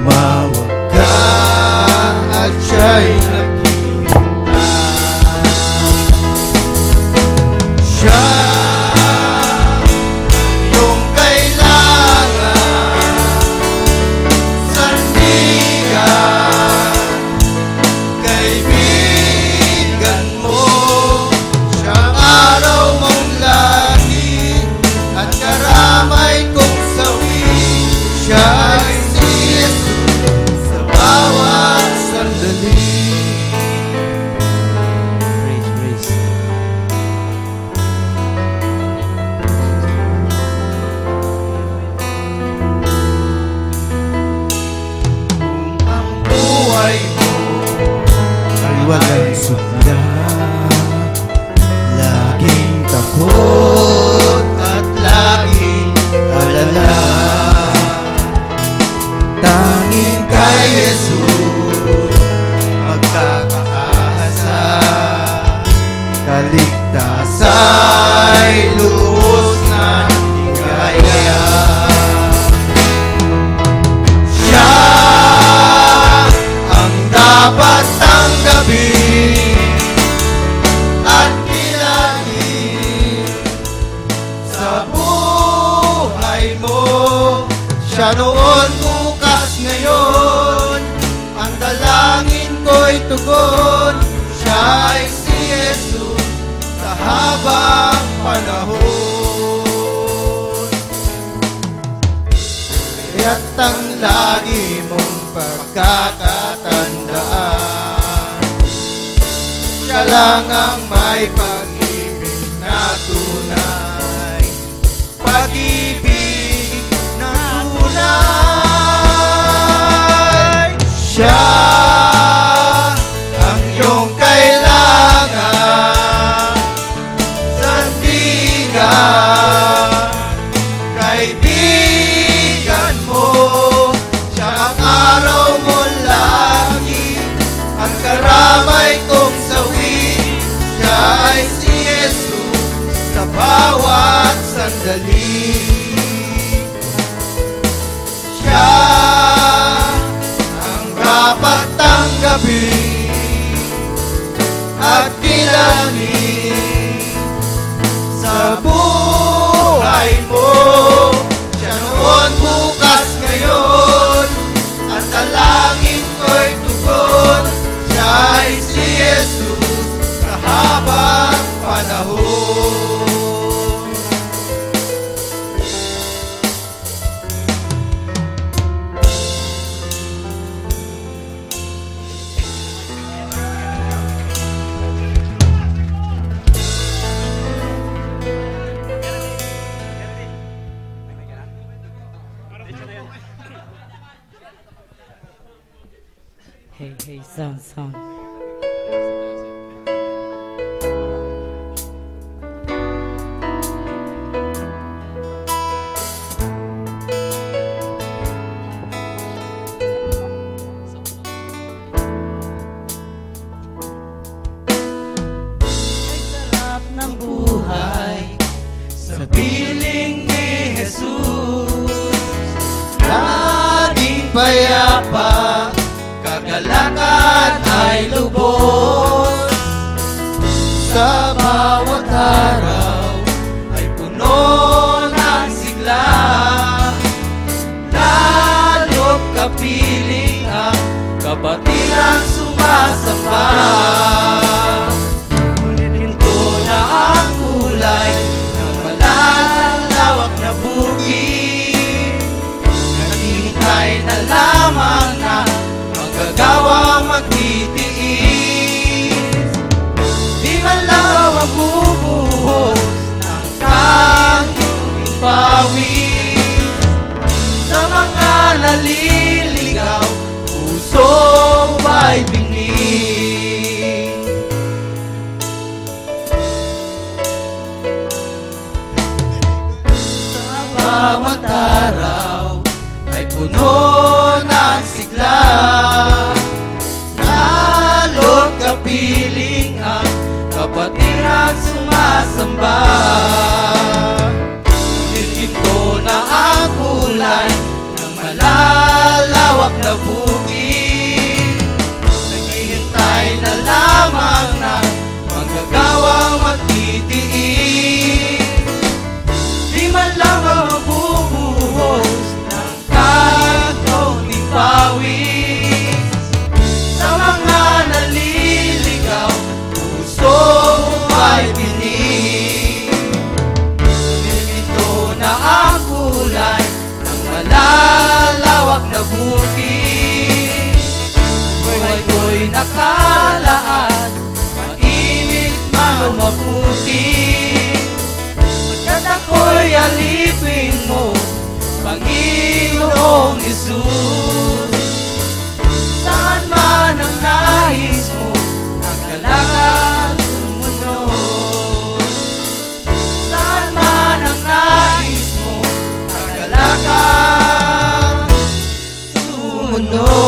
tumawag ka at siya'y nakita. Siya yung kailangan, sandigan, kaibigan mo. Siyang araw mong langit at karamay kong sawi. Siya ay si Jesus sa bawat sandali. Praise, praise. Kung ang buhay mo ay walang sudla, laging takot at laging alala, tanging kay Jesus magkakaasa. Kaligtasa'y lubos na ligaya. Siya ang dapat tanggapin at kilalanin sa buhay mo. Siya noon, bukas, ngayon, ang dalangin ko'y tugon. Siya ay si Jesus sa habang panahon. Kaya't ang lagi mong pagkakatandaan, siya lang ang may pag-ibig na tunay, pag-ibig na tunay. Siya ang iyong kailangan, sandigan, kaibigan mo. Siya ang araw mo lagi, ang karamay kong sawi. Siya ay si Jesus sa bawat sandali. Siya ang dapat tanggapin at kilalanin sa buhay mo. Siya noon, bukas, ngayon, at dalangin ko'y tugon. Siya ay si Jesus sa habang panahon. Hey, sound. Ay sarap ng buhay sa piling ni Jesus. Laging payapa, kagalakan ay lubos. Sa bawat araw ay puno ng sigla, lalo't kapiling ang kabatilang sumasamba. Ngunit ito na ang kulay ng malalawak na bukid, naghihintay na lamang na magagawa magtitiis. Di man lang mabubuhos ng kanyang pawis sa mga naliligaw, puso ay bingin. Sa bawat araw ay puno ng sigla, lalo't kapiling ang kapatirang sumasamba. Ngunit ito na ang kulay ng malalawak na lang ang mabubuhos ng kaunting pawis sa mga naliligaw, puso ay pinig. Nilito na ang kulay ng malalawak na bukid. Buhay ko'y nakalaan, mainit man o maputi. Pagkat ako'y alipin mo, Panginoong Jesus. Saan man ang nais mo, ang kalangan sumunod. Saan man ang nais mo, ang kalangan sumunod.